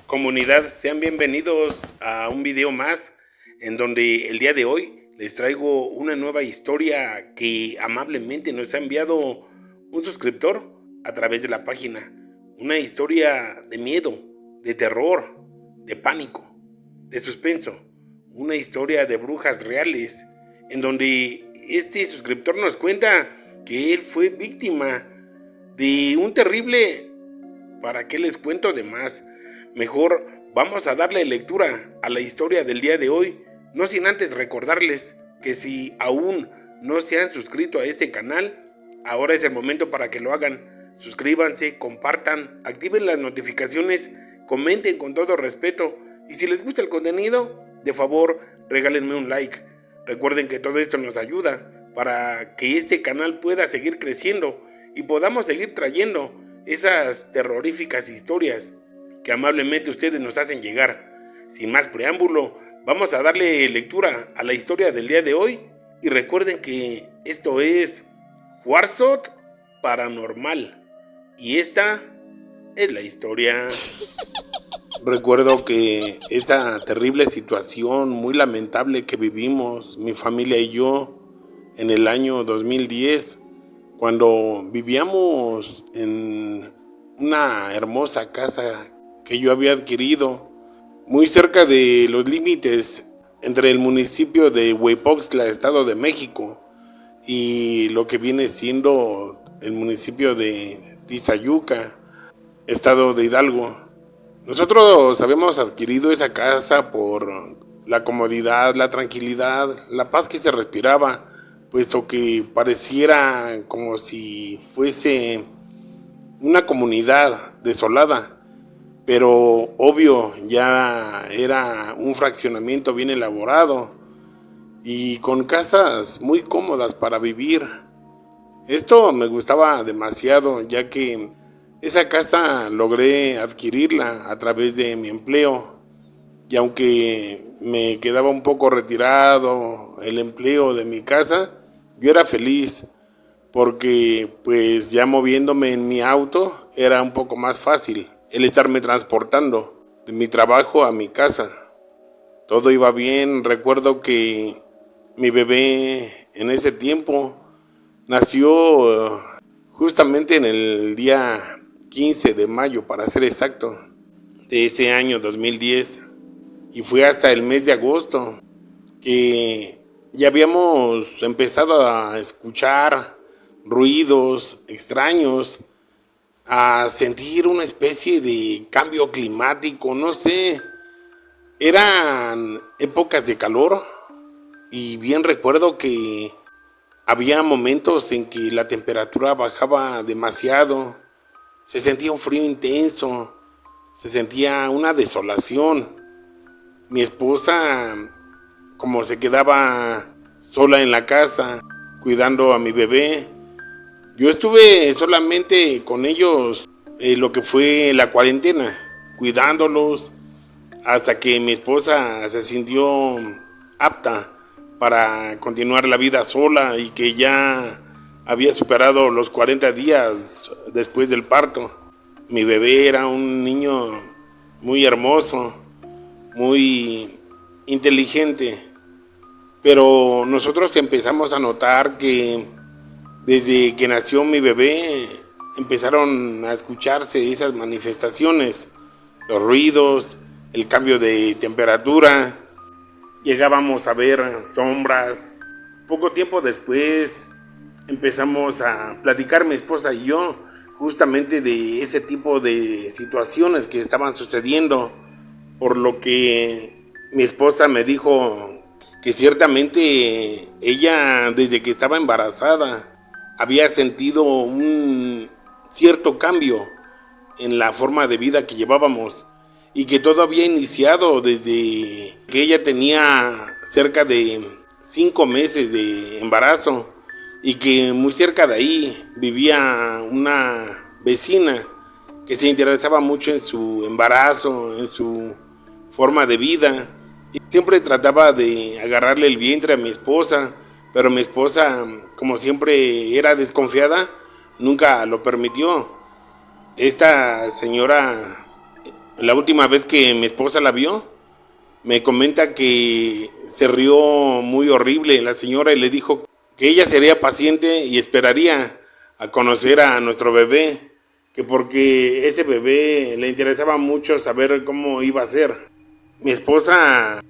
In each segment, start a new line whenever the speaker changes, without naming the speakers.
Comunidad, sean bienvenidos a un video más en donde el día de hoy les traigo una nueva historia que amablemente nos ha enviado un suscriptor a través de la página. Una historia de miedo, de terror, de pánico, de suspenso. Una historia de brujas reales en donde este suscriptor nos cuenta que él fue víctima de un terrible... ¿Para qué les cuento de más? Mejor vamos a darle lectura a la historia del día de hoy, no sin antes recordarles que si aún no se han suscrito a este canal, ahora es el momento para que lo hagan. Suscríbanse, compartan, activen las notificaciones, comenten con todo respeto y si les gusta el contenido, de favor regálenme un like. Recuerden que todo esto nos ayuda para que este canal pueda seguir creciendo y podamos seguir trayendo esas terroríficas historias que amablemente ustedes nos hacen llegar. Sin más preámbulo, vamos a darle lectura a la historia del día de hoy y recuerden que esto es Huarzot Paranormal y esta es la historia. Recuerdo que esta terrible situación muy lamentable que vivimos mi familia y yo en el año 2010, cuando vivíamos en una hermosa casa que yo había adquirido muy cerca de los límites entre el municipio de Huepoxtla, Estado de México, y lo que viene siendo el municipio de Tizayuca, Estado de Hidalgo. Nosotros habíamos adquirido esa casa por la comodidad, la tranquilidad, la paz que se respiraba, puesto que pareciera como si fuese una comunidad desolada. Pero obvio, ya era un fraccionamiento bien elaborado y con casas muy cómodas para vivir. Esto me gustaba demasiado, ya que esa casa logré adquirirla a través de mi empleo. Y aunque me quedaba un poco retirado el empleo de mi casa, yo era feliz porque pues ya moviéndome en mi auto era un poco más fácil el estarme transportando de mi trabajo a mi casa. Todo iba bien. Recuerdo que mi bebé en ese tiempo nació justamente en el día 15 de mayo, para ser exacto, de ese año 2010. Y fue hasta el mes de agosto que ya habíamos empezado a escuchar ruidos extraños, a sentir una especie de cambio climático, no sé, eran épocas de calor y bien recuerdo que había momentos en que la temperatura bajaba demasiado, se sentía un frío intenso, se sentía una desolación. Mi esposa, como se quedaba sola en la casa, cuidando a mi bebé, yo estuve solamente con ellos lo que fue la cuarentena, cuidándolos hasta que mi esposa se sintió apta para continuar la vida sola y que ya había superado los 40 días después del parto. Mi bebé era un niño muy hermoso, muy inteligente, pero nosotros empezamos a notar que desde que nació mi bebé empezaron a escucharse esas manifestaciones, los ruidos, el cambio de temperatura, llegábamos a ver sombras. Poco tiempo después empezamos a platicar mi esposa y yo justamente de ese tipo de situaciones que estaban sucediendo, por lo que mi esposa me dijo que ciertamente ella desde que estaba embarazada había sentido un cierto cambio en la forma de vida que llevábamos y que todo había iniciado desde que ella tenía cerca de 5 meses de embarazo y que muy cerca de ahí vivía una vecina que se interesaba mucho en su embarazo, en su forma de vida y siempre trataba de agarrarle el vientre a mi esposa, pero mi esposa, como siempre era desconfiada, nunca lo permitió. Esta señora, la última vez que mi esposa la vio, me comenta que se rió muy horrible la señora y le dijo que ella sería paciente y esperaría a conocer a nuestro bebé, que porque ese bebé le interesaba mucho saber cómo iba a ser. Mi esposa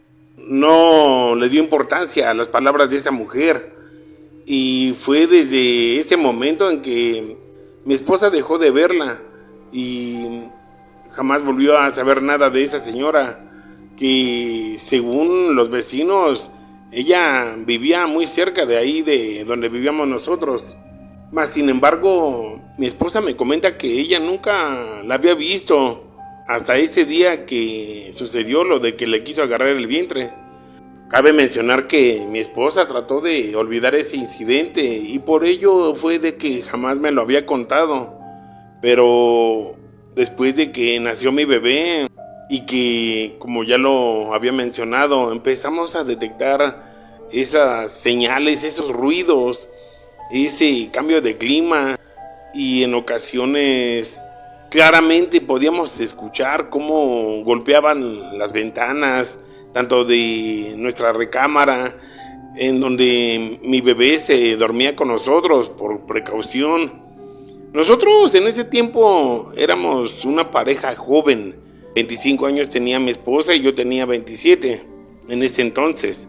no le dio importancia a las palabras de esa mujer y fue desde ese momento en que mi esposa dejó de verla y jamás volvió a saber nada de esa señora, que según los vecinos ella vivía muy cerca de ahí de donde vivíamos nosotros. Mas sin embargo, mi esposa me comenta que ella nunca la había visto hasta ese día que sucedió lo de que le quiso agarrar el vientre. Cabe mencionar que mi esposa trató de olvidar ese incidente y por ello fue de que jamás me lo había contado. Pero después de que nació mi bebé y que, como ya lo había mencionado, empezamos a detectar esas señales, esos ruidos, ese cambio de clima y en ocasiones claramente podíamos escuchar cómo golpeaban las ventanas, tanto de nuestra recámara, en donde mi bebé se dormía con nosotros por precaución. Nosotros en ese tiempo éramos una pareja joven. 25 años tenía mi esposa y yo tenía 27 en ese entonces.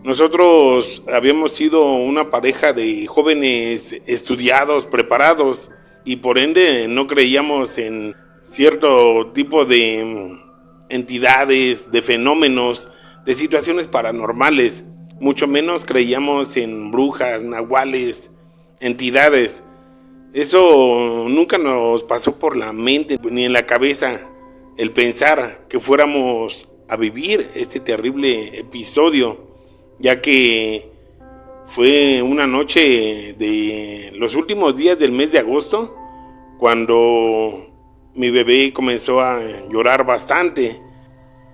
Nosotros habíamos sido una pareja de jóvenes estudiados, preparados, y por ende no creíamos en cierto tipo de entidades, de fenómenos, de situaciones paranormales. Mucho menos creíamos en brujas, nahuales, entidades. Eso nunca nos pasó por la mente ni en la cabeza el pensar que fuéramos a vivir este terrible episodio, ya que fue una noche de los últimos días del mes de agosto cuando mi bebé comenzó a llorar bastante.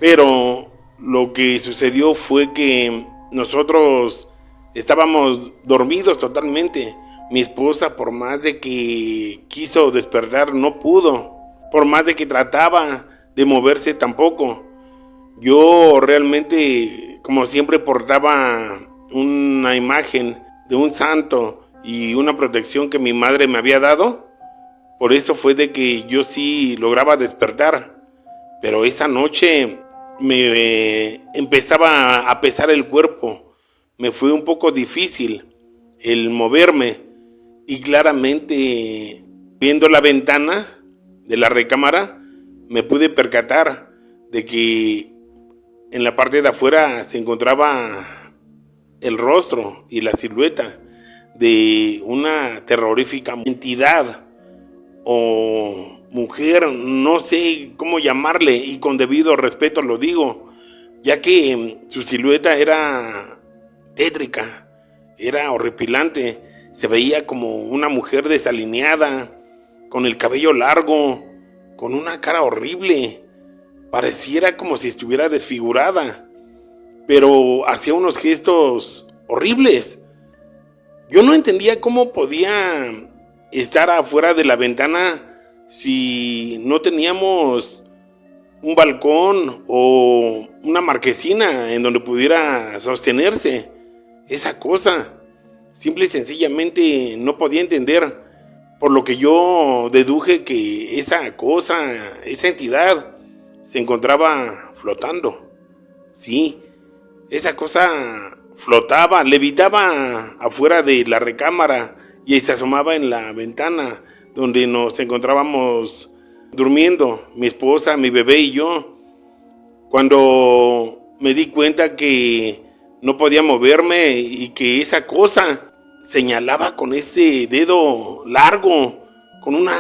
Pero lo que sucedió fue que nosotros estábamos dormidos totalmente. Mi esposa, por más de que quiso despertar, no pudo. Por más de que trataba de moverse, tampoco. Yo realmente, como siempre, portaba una imagen de un santo y una protección que mi madre me había dado. Por eso fue de que yo sí lograba despertar. Pero esa noche me empezaba a pesar el cuerpo. Me fue un poco difícil el moverme. Y claramente, viendo la ventana de la recámara, me pude percatar de que en la parte de afuera se encontraba el rostro y la silueta de una terrorífica entidad o mujer, no sé cómo llamarle, y con debido respeto lo digo, ya que su silueta era tétrica, era horripilante. Se veía como una mujer desalineada, con el cabello largo, con una cara horrible. Pareciera como si estuviera desfigurada, pero hacía unos gestos horribles. Yo no entendía cómo podía estar afuera de la ventana si no teníamos un balcón o una marquesina en donde pudiera sostenerse esa cosa. Simple y sencillamente no podía entender, por lo que yo deduje que esa cosa, esa entidad, se encontraba flotando. Sí, esa cosa flotaba, levitaba afuera de la recámara y se asomaba en la ventana donde nos encontrábamos durmiendo, mi esposa, mi bebé y yo. Cuando me di cuenta que no podía moverme y que esa cosa señalaba con ese dedo largo, con una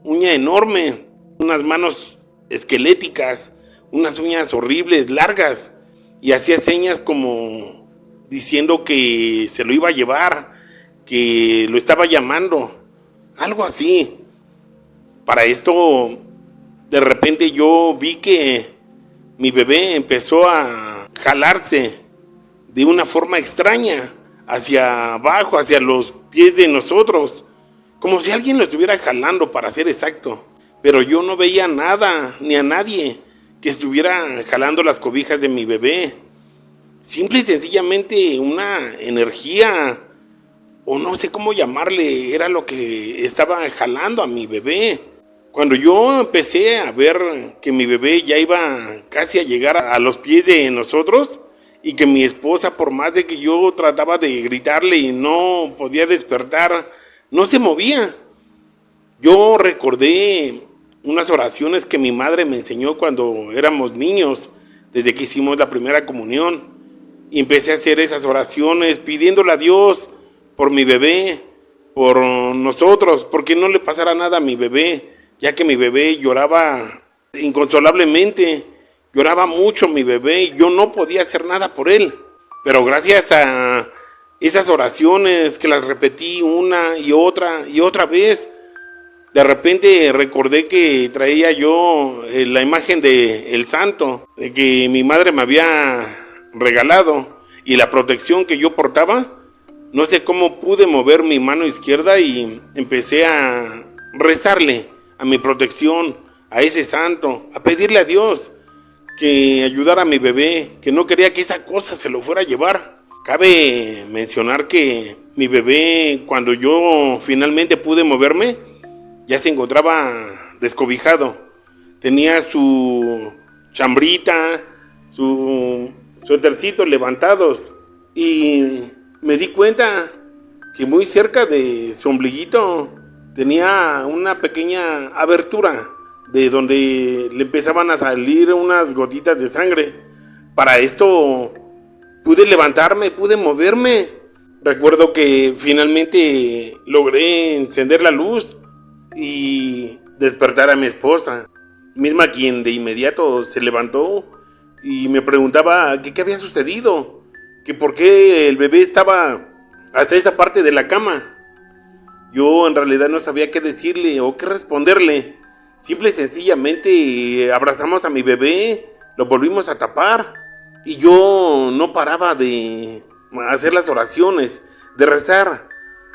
uña enorme, unas manos esqueléticas, unas uñas horribles, largas, y hacía señas como diciendo que se lo iba a llevar, que lo estaba llamando, algo así. Para esto, de repente yo vi que mi bebé empezó a jalarse de una forma extraña, hacia abajo, hacia los pies de nosotros, como si alguien lo estuviera jalando, para ser exacto. Pero yo no veía nada, ni a nadie que estuviera jalando las cobijas de mi bebé. Simple y sencillamente una energía, o no sé cómo llamarle, era lo que estaba jalando a mi bebé. Cuando yo empecé a ver que mi bebé ya iba casi a llegar a los pies de nosotros, y que mi esposa, por más de que yo trataba de gritarle y no podía despertar, no se movía, yo recordé unas oraciones que mi madre me enseñó cuando éramos niños, desde que hicimos la primera comunión. Y empecé a hacer esas oraciones pidiéndole a Dios por mi bebé, por nosotros, porque no le pasara nada a mi bebé, ya que mi bebé lloraba inconsolablemente, lloraba mucho mi bebé y yo no podía hacer nada por él. Pero gracias a esas oraciones que las repetí una y otra vez, de repente recordé que traía yo la imagen de el santo que mi madre me había regalado y la protección que yo portaba. No sé cómo pude mover mi mano izquierda y empecé a rezarle a mi protección, a ese santo, a pedirle a Dios que ayudara a mi bebé, que no quería que esa cosa se lo fuera a llevar. Cabe mencionar que mi bebé, cuando yo finalmente pude moverme, ya se encontraba descobijado. Tenía su chambrita, su suétercito levantados. Y me di cuenta que muy cerca de su ombliguito tenía una pequeña abertura de donde le empezaban a salir unas gotitas de sangre. Para esto pude levantarme, pude moverme. Recuerdo que finalmente logré encender la luz y despertar a mi esposa, misma quien de inmediato se levantó y me preguntaba que qué había sucedido, que por qué el bebé estaba hasta esa parte de la cama. Yo en realidad no sabía qué decirle o qué responderle. Simple y sencillamente abrazamos a mi bebé, lo volvimos a tapar y yo no paraba de hacer las oraciones, de rezar,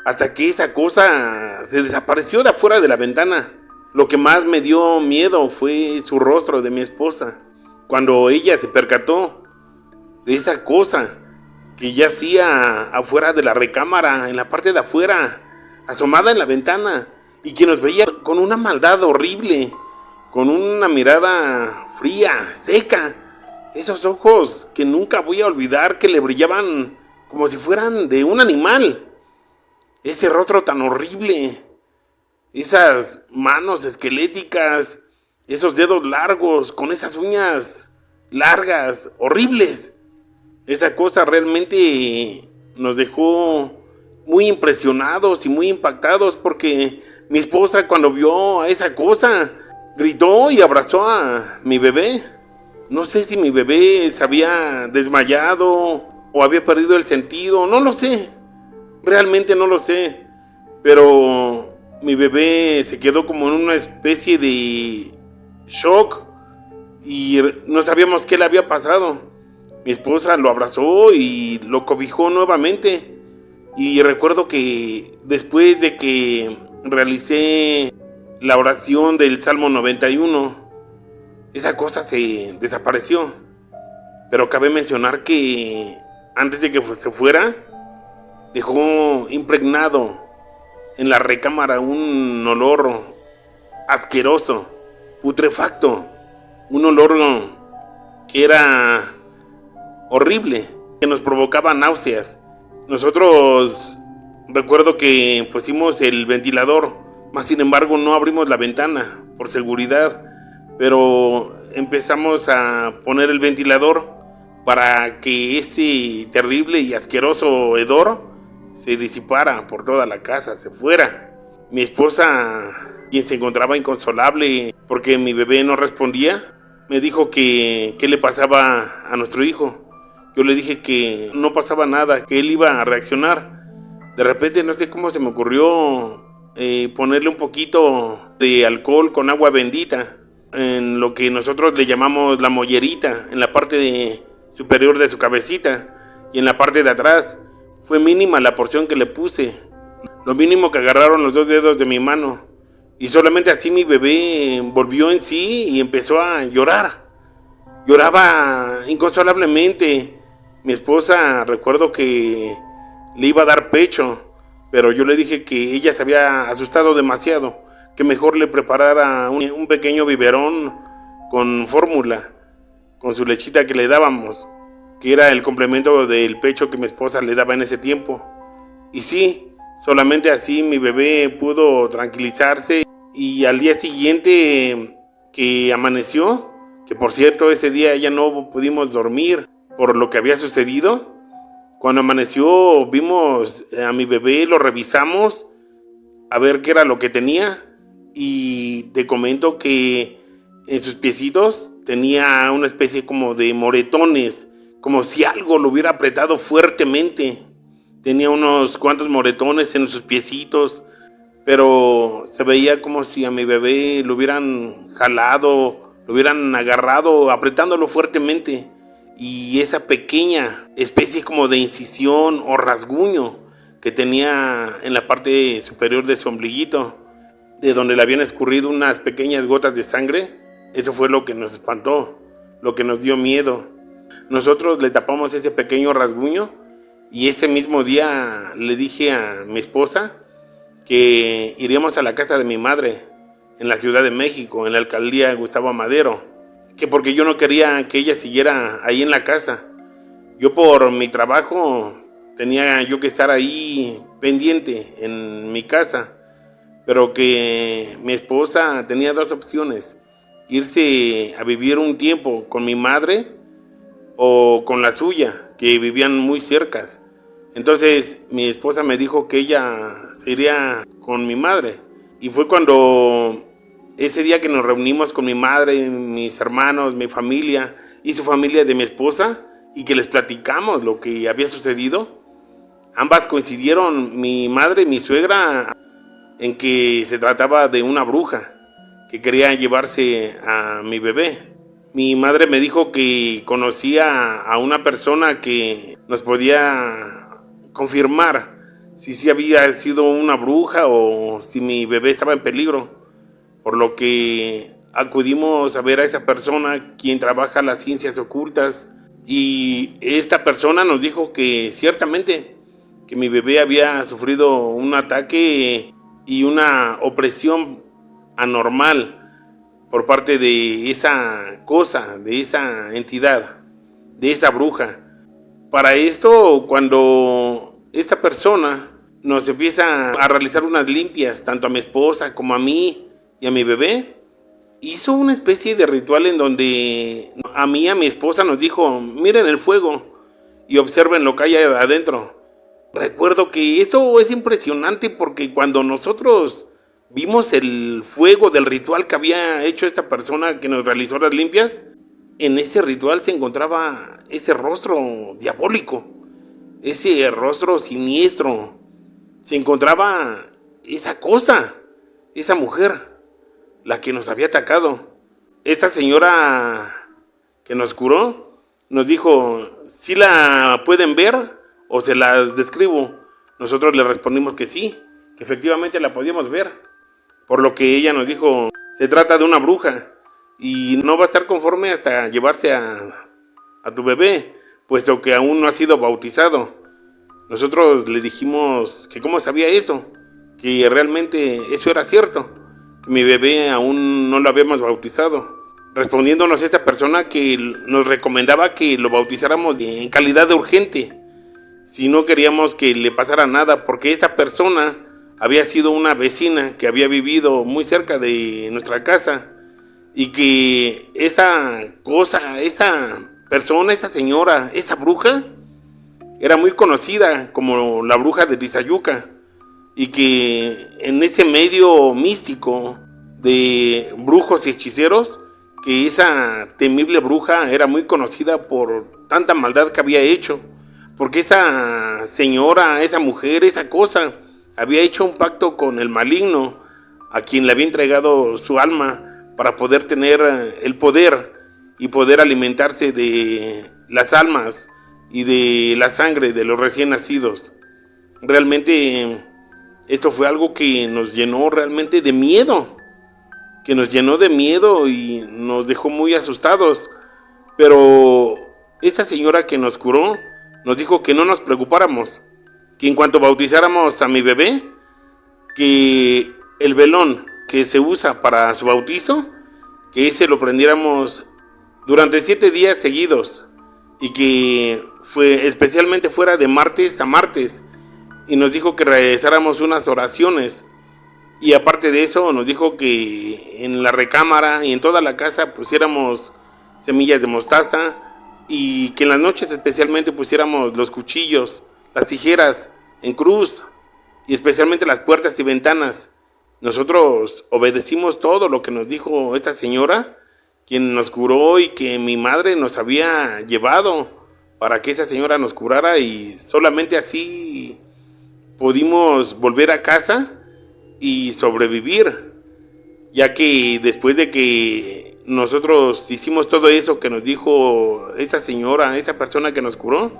hasta que esa cosa se desapareció de afuera de la ventana. Lo que más me dio miedo fue su rostro de mi esposa, cuando ella se percató de esa cosa que yacía afuera de la recámara, en la parte de afuera, asomada en la ventana, y que nos veía con una maldad horrible, con una mirada fría, seca, esos ojos que nunca voy a olvidar, que le brillaban como si fueran de un animal. Ese rostro tan horrible, esas manos esqueléticas, esos dedos largos, con esas uñas largas, horribles. Esa cosa realmente nos dejó muy impresionados y muy impactados, porque mi esposa, cuando vio a esa cosa, gritó y abrazó a mi bebé. No sé si mi bebé se había desmayado o había perdido el sentido, no lo sé. Realmente no lo sé, pero mi bebé se quedó como en una especie de shock y no sabíamos qué le había pasado. Mi esposa lo abrazó y lo cobijó nuevamente. Y recuerdo que después de que realicé la oración del Salmo 91, esa cosa se desapareció. Pero cabe mencionar que antes de que se fuera, dejó impregnado en la recámara un olor asqueroso, putrefacto, un olor que era horrible, que nos provocaba náuseas. Nosotros recuerdo que pusimos el ventilador, mas sin embargo no abrimos la ventana por seguridad, pero empezamos a poner el ventilador para que ese terrible y asqueroso hedor se disipara por toda la casa, se fuera. Mi esposa, quien se encontraba inconsolable porque mi bebé no respondía, me dijo que qué le pasaba a nuestro hijo. Yo le dije que no pasaba nada, que él iba a reaccionar. De repente no sé cómo se me ocurrió ponerle un poquito de alcohol con agua bendita en lo que nosotros le llamamos la mollerita, en la parte superior de su cabecita y en la parte de atrás. Fue mínima la porción que le puse, lo mínimo que agarraron los 2 dedos de mi mano. Y solamente así mi bebé volvió en sí y empezó a llorar. Lloraba inconsolablemente. Mi esposa, recuerdo que le iba a dar pecho, pero yo le dije que ella se había asustado demasiado, que mejor le preparara un pequeño biberón con fórmula, con su lechita que le dábamos, que era el complemento del pecho que mi esposa le daba en ese tiempo. Y sí, solamente así mi bebé pudo tranquilizarse, y al día siguiente que amaneció, que por cierto ese día ya no pudimos dormir por lo que había sucedido. Cuando amaneció vimos a mi bebé, lo revisamos a ver qué era lo que tenía, y te comento que en sus piecitos tenía una especie como de moretones, como si algo lo hubiera apretado fuertemente. Tenía unos cuantos moretones en sus piecitos, pero se veía como si a mi bebé lo hubieran jalado, lo hubieran agarrado, apretándolo fuertemente. Y esa pequeña especie como de incisión o rasguño que tenía en la parte superior de su ombliguito, de donde le habían escurrido unas pequeñas gotas de sangre, eso fue lo que nos espantó, lo que nos dio miedo. Nosotros le tapamos ese pequeño rasguño, y ese mismo día le dije a mi esposa que iríamos a la casa de mi madre en la Ciudad de México, en la alcaldía Gustavo Amadero, que porque yo no quería que ella siguiera ahí en la casa. Yo por mi trabajo tenía yo que estar ahí pendiente en mi casa, pero que mi esposa tenía 2 opciones: irse a vivir un tiempo con mi madre o con la suya, que vivían muy cercas. Entonces mi esposa me dijo que ella se iría con mi madre, y fue cuando ese día que nos reunimos con mi madre, mis hermanos, mi familia y su familia de mi esposa, y que les platicamos lo que había sucedido, ambas coincidieron, mi madre y mi suegra, en que se trataba de una bruja que quería llevarse a mi bebé. Mi madre me dijo que conocía a una persona que nos podía confirmar si sí había sido una bruja o si mi bebé estaba en peligro, por lo que acudimos a ver a esa persona, quien trabaja las ciencias ocultas, y esta persona nos dijo que ciertamente que mi bebé había sufrido un ataque y una opresión anormal por parte de esa cosa, de esa entidad, de esa bruja. Para esto, cuando esta persona nos empieza a realizar unas limpias, tanto a mi esposa como a mí y a mi bebé, hizo una especie de ritual en donde a mí y a mi esposa nos dijo: miren el fuego y observen lo que hay adentro. Recuerdo que esto es impresionante, porque cuando nosotros vimos el fuego del ritual que había hecho esta persona que nos realizó las limpias, en ese ritual se encontraba ese rostro diabólico, ese rostro siniestro. Se encontraba esa cosa, esa mujer, la que nos había atacado. Esta señora que nos curó nos dijo: ¿sí la pueden ver o se las describo? Nosotros le respondimos que sí, que efectivamente la podíamos ver, por lo que ella nos dijo: se trata de una bruja y no va a estar conforme hasta llevarse a tu bebé, puesto que aún no ha sido bautizado. Nosotros le dijimos que cómo sabía eso, que realmente eso era cierto, que mi bebé aún no lo habíamos bautizado, respondiéndonos esta persona que nos recomendaba que lo bautizáramos en calidad de urgente, si no queríamos que le pasara nada, porque esta persona había sido una vecina que había vivido muy cerca de nuestra casa, y que esa cosa, esa persona, esa señora, esa bruja, era muy conocida como la bruja de Tizayuca, y que en ese medio místico de brujos y hechiceros, que esa temible bruja era muy conocida por tanta maldad que había hecho, porque esa señora, esa mujer, esa cosa, había hecho un pacto con el maligno, a quien le había entregado su alma para poder tener el poder y poder alimentarse de las almas y de la sangre de los recién nacidos. Realmente esto fue algo que nos llenó realmente de miedo, y nos dejó muy asustados. Pero esta señora que nos curó nos dijo que no nos preocupáramos, que en cuanto bautizáramos a mi bebé, que el velón que se usa para su bautizo, que ese lo prendiéramos durante 7 días seguidos, y que especialmente fuera de martes a martes, y nos dijo que realizáramos unas oraciones. Y aparte de eso nos dijo que en la recámara y en toda la casa pusiéramos semillas de mostaza, y que en las noches especialmente pusiéramos los cuchillos, las tijeras en cruz, y especialmente las puertas y ventanas. Nosotros obedecimos todo lo que nos dijo esta señora, quien nos curó y que mi madre nos había llevado para que esa señora nos curara, y solamente así pudimos volver a casa y sobrevivir, ya que después de que nosotros hicimos todo eso que nos dijo esa señora, esa persona que nos curó,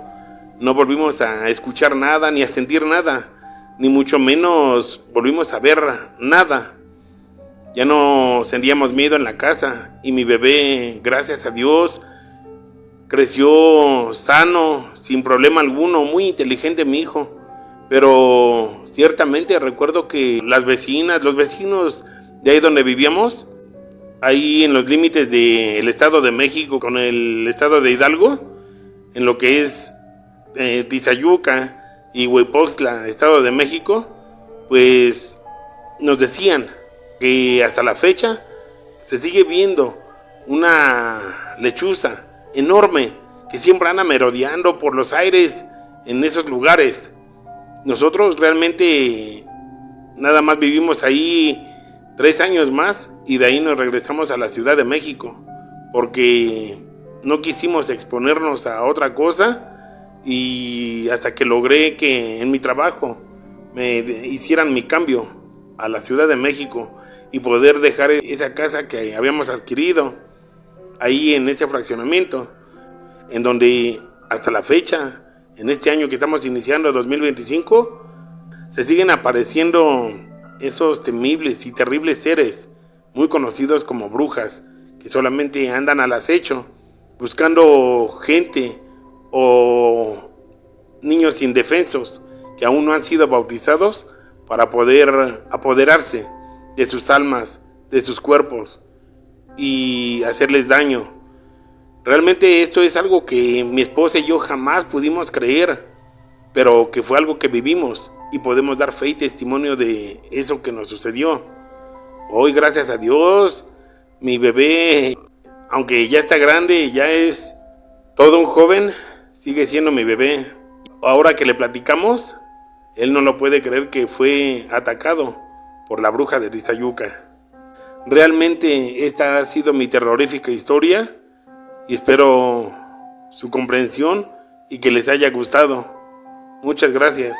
no volvimos a escuchar nada, ni a sentir nada, ni mucho menos volvimos a ver nada. Ya no sentíamos miedo en la casa, y mi bebé, gracias a Dios, creció sano, sin problema alguno, muy inteligente mi hijo. Pero ciertamente recuerdo que las vecinas, los vecinos de ahí donde vivíamos, ahí en los límites del Estado de México con el Estado de Hidalgo, en lo que es Tizayuca y Huepoxtla, Estado de México, pues nos decían que hasta la fecha se sigue viendo una lechuza enorme que siempre anda merodeando por los aires en esos lugares. Nosotros realmente nada más vivimos ahí 3 años más, y de ahí nos regresamos a la Ciudad de México, porque no quisimos exponernos a otra cosa, y hasta que logré que en mi trabajo me hicieran mi cambio a la Ciudad de México y poder dejar esa casa que habíamos adquirido ahí en ese fraccionamiento, en donde hasta la fecha, en este año que estamos iniciando, 2025, se siguen apareciendo esos temibles y terribles seres, muy conocidos como brujas, que solamente andan al acecho, buscando gente o niños indefensos que aún no han sido bautizados, para poder apoderarse de sus almas, de sus cuerpos, y hacerles daño. Realmente esto es algo que mi esposa y yo jamás pudimos creer, pero que fue algo que vivimos, y podemos dar fe y testimonio de eso que nos sucedió. Hoy, gracias a Dios, mi bebé, aunque ya está grande, ya es todo un joven, sigue siendo mi bebé. Ahora que le platicamos, él no lo puede creer que fue atacado por la bruja de Tizayuca. Realmente esta ha sido mi terrorífica historia, y espero su comprensión y que les haya gustado. Muchas gracias.